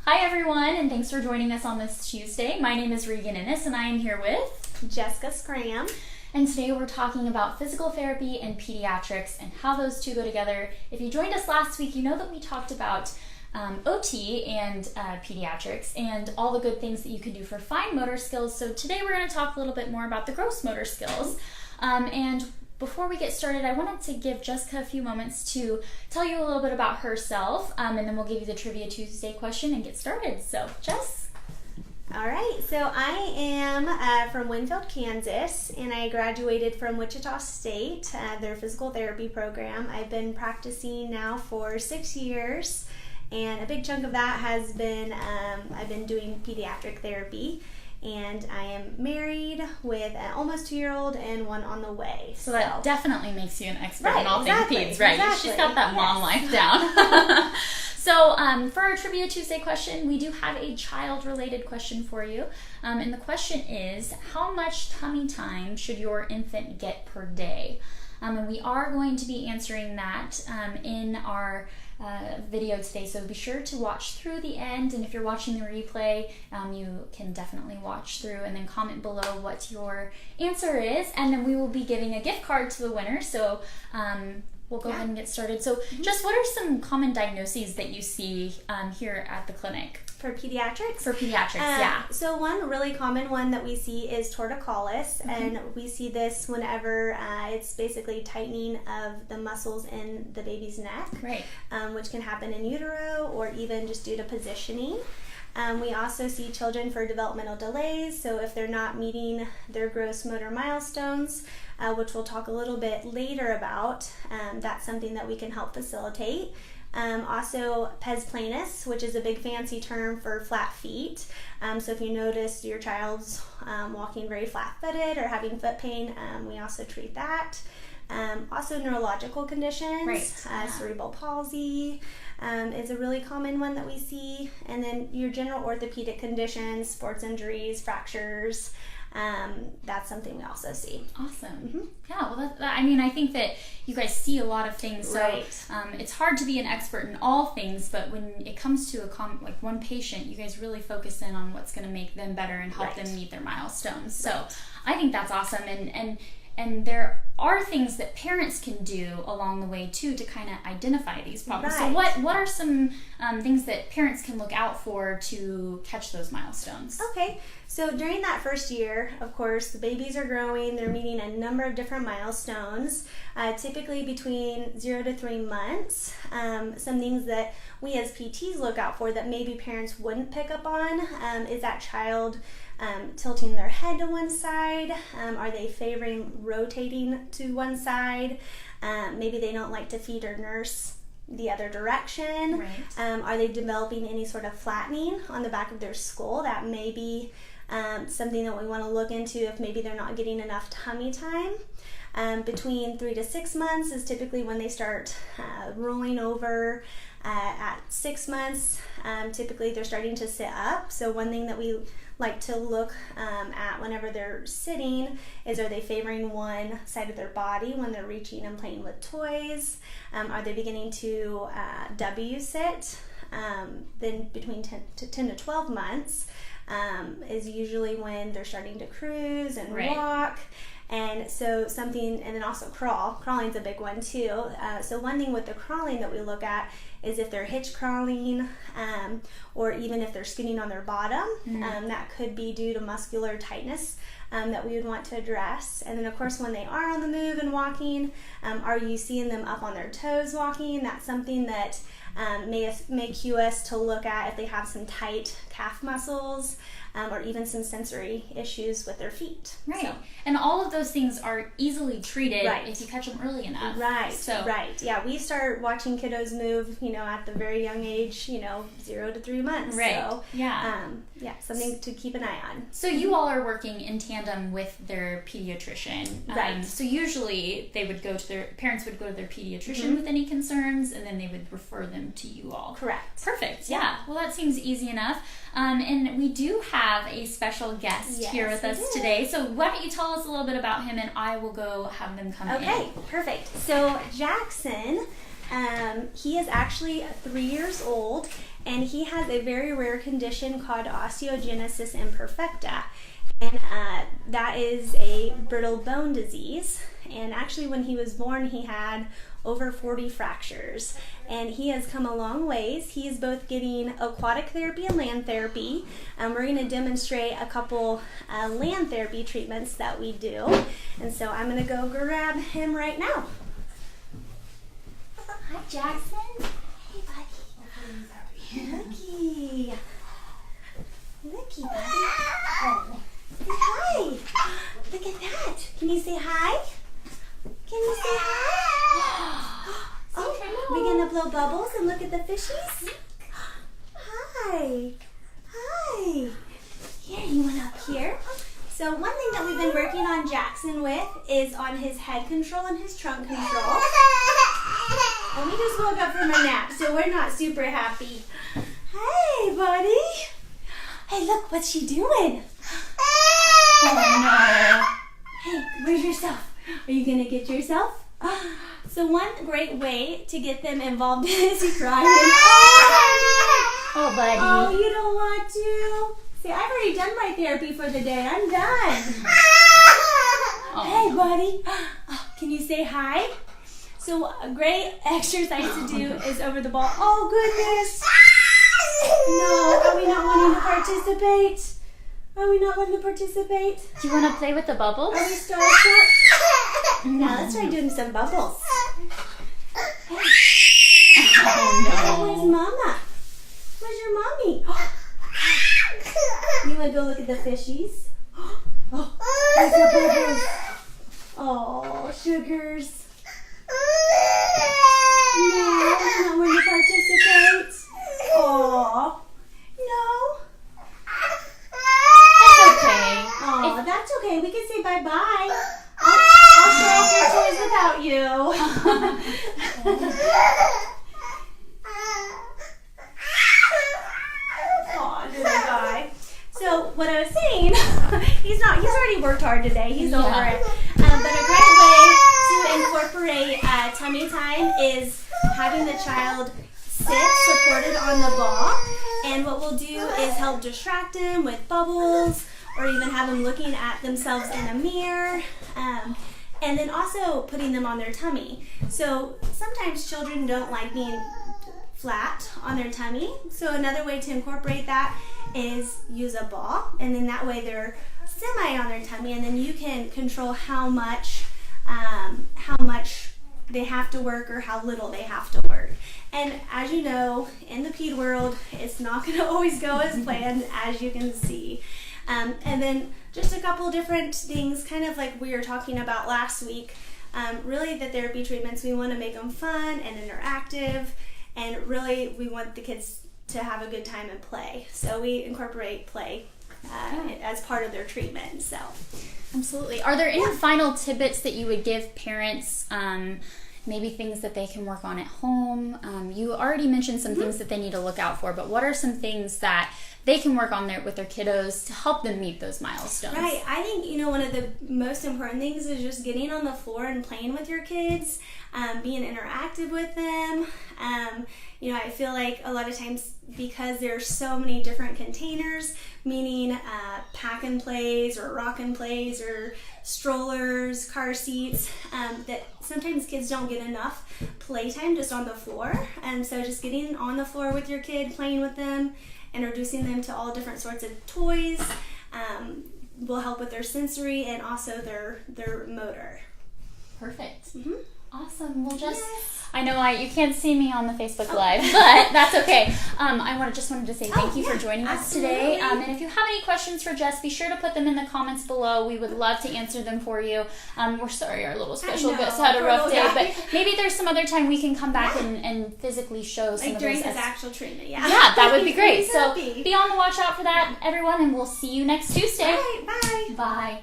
Hi everyone, and thanks for joining us on this Tuesday. My name is Regan Innes, and I am here with Jessica Scram. And today we're talking about physical therapy and pediatrics and how those two go together. If you joined us last week, you know that we talked about OT and pediatrics and all the good things that you can do for fine motor skills. So today we're going to talk a little bit more about the gross motor skills. And before we get started, I wanted to give Jessica a few moments to tell you a little bit about herself, and then we'll give you the Trivia Tuesday question and get started. So, Jess? All right, so I am from Winfield, Kansas, and I graduated from Wichita State, their physical therapy program. I've been practicing now for 6 years, and a big chunk of that has been, I've been doing pediatric therapy. And I am married with an almost 2-year-old and one on the way. So that definitely makes you an expert in all exactly, things peds, right? Exactly. She's got that mom life down. So for our Trivia Tuesday question, we do have a child-related question for you. And the question is, how much tummy time should your infant get per day? And we are going to be answering that in our video today, so be sure to watch through the end, and if you're watching the replay, you can definitely watch through and then comment below what your answer is, and then we will be giving a gift card to the winner. So we'll go ahead and get started. So just what are some common diagnoses that you see here at the clinic? For pediatrics? For pediatrics, yeah. So one really common one that we see is torticollis, and we see this whenever it's basically tightening of the muscles in the baby's neck, Right. Which can happen in utero or even just due to positioning. We also see children for developmental delays, so if they're not meeting their gross motor milestones, which we'll talk a little bit later about, that's something that we can help facilitate. Also pes planus, which is a big fancy term for flat feet. So if you notice your child's walking very flat-footed or having foot pain, we also treat that. Also neurological conditions, Right. cerebral palsy is a really common one that we see. And then your general orthopedic conditions, sports injuries, fractures, that's something we also see. Awesome. Yeah, well, I mean, I think that you guys see a lot of things, so Right. It's hard to be an expert in all things, but when it comes to like one patient, you guys really focus in on what's going to make them better and help them meet their milestones. So I think that's awesome, and there are things that parents can do along the way too to kind of identify these problems. So what are some things that parents can look out for to catch those milestones? Okay, so during that first year, of course, the babies are growing. They're meeting a number of different milestones, typically between 0 to 3 months. Some things that we as PTs look out for that maybe parents wouldn't pick up on is that child tilting their head to one side. Are they favoring rotating to one side? Maybe they don't like to feed or nurse the other direction. Right. Are they developing any sort of flattening on the back of their skull? That may be something that we want to look into if maybe they're not getting enough tummy time. Between 3 to 6 months is typically when they start rolling over. At 6 months, typically they're starting to sit up. So one thing that we like to look at whenever they're sitting is, are they favoring one side of their body when they're reaching and playing with toys? Are they beginning to W sit? Then between 10 to 12 months is usually when they're starting to cruise and walk. And so and then also crawl. Crawling's a big one too. So one thing with the crawling that we look at is if they're hitch crawling, or even if they're skidding on their bottom. That could be due to muscular tightness that we would want to address. And then of course when they are on the move and walking, are you seeing them up on their toes walking? That's something that may cue us to look at if they have some tight calf muscles, or even some sensory issues with their feet. Right. So, and all of those things are easily treated if you catch them early enough. Right. Yeah, we start watching kiddos move, at the very young age, 0 to 3 months. Right. So, something to keep an eye on. So you all are working in tandem with their pediatrician. Right. So usually parents would go to their pediatrician with any concerns, and then they would refer them to you all. Correct. Perfect. Yeah. Well, that seems easy enough. And we do have a special guest here with us today. So why don't you tell us a little bit about him, and I will go have them come in. Okay, perfect. So Jackson, he is actually 3 years old, and he has a very rare condition called osteogenesis imperfecta. And that is a brittle bone disease. And actually, when he was born, he had over 40 fractures. And he has come a long ways. He is both getting aquatic therapy and land therapy. We're going to demonstrate a couple land therapy treatments that we do. And so I'm going to go grab him right now. Hi, Jackson. Hey, buddy. Looky. Looky, buddy. Oh. Say hi. Look at that. Can you say hi? Can you say hi? Oh, we're going to blow bubbles and look at the fishies? Hi. Hi. Here, you want up here? So one thing that we've been working on Jackson with is on his head control and his trunk control. And we just woke up from a nap, so we're not super happy. Hey, buddy. Hey, look, what's she doing? Oh, no. Hey, where's yourself? Are you going to get yourself? So one great way to get them involved is you cry. Oh, buddy. Oh, you don't want to? See, I've already done my therapy for the day. I'm done. Oh. Hey, buddy. Oh, can you say hi? So a great exercise to do is over the ball. Oh, goodness. No, are we not wanting to participate? Are we not wanting to participate? Do you want to play with the bubbles? Are we starstruck? Now let's try doing some bubbles. Hey. Oh, Where's Mama? Where's your mommy? You want to go look at the fishies? Oh, there's the bubbles. Oh, sugars. No, you're not wanting to participate. Oh, no. That's okay. Oh, that's okay. We can say bye-bye. I'll show off your toys without you. Aw, little guy. So what I was saying, he's already worked hard today. He's over it. But a great way to incorporate tummy time is having the child sit supported on the ball. And what we'll do is help distract him with bubbles, or even have them looking at themselves in a mirror. And then also putting them on their tummy. So sometimes children don't like being flat on their tummy. So another way to incorporate that is use a ball, and then that way they're semi on their tummy, and then you can control how much they have to work or how little they have to work. And as you know, in the ped world, it's not going to always go as planned, as you can see. And then just a couple different things, kind of like we were talking about last week. Really, the therapy treatments, we want to make them fun and interactive, and really we want the kids to have a good time and play. So we incorporate play as part of their treatment. So Absolutely. Are there any final tidbits that you would give parents, maybe things that they can work on at home? You already mentioned some things that they need to look out for, but what are some things that they can work on with their kiddos to help them meet those milestones? Right. I think, one of the most important things is just getting on the floor and playing with your kids, being interactive with them. I feel like a lot of times, because there's so many different containers, meaning pack and plays or rock and plays or strollers, car seats, that sometimes kids don't get enough playtime just on the floor. And so just getting on the floor with your kid, playing with them, introducing them to all different sorts of toys will help with their sensory and also their motor. Perfect. Mm-hmm. Awesome. Well, I know you can't see me on the Facebook Live, but that's okay. I just wanted to say thank you for joining us today. And if you have any questions for Jess, be sure to put them in the comments below. We would love to answer them for you. We're sorry our little special guest had a rough day, but maybe there's some other time we can come back and physically show some of those. During his actual treatment, Yeah, that would be great. So be on the watch out for that, everyone, and we'll see you next Tuesday. All right, bye. Bye.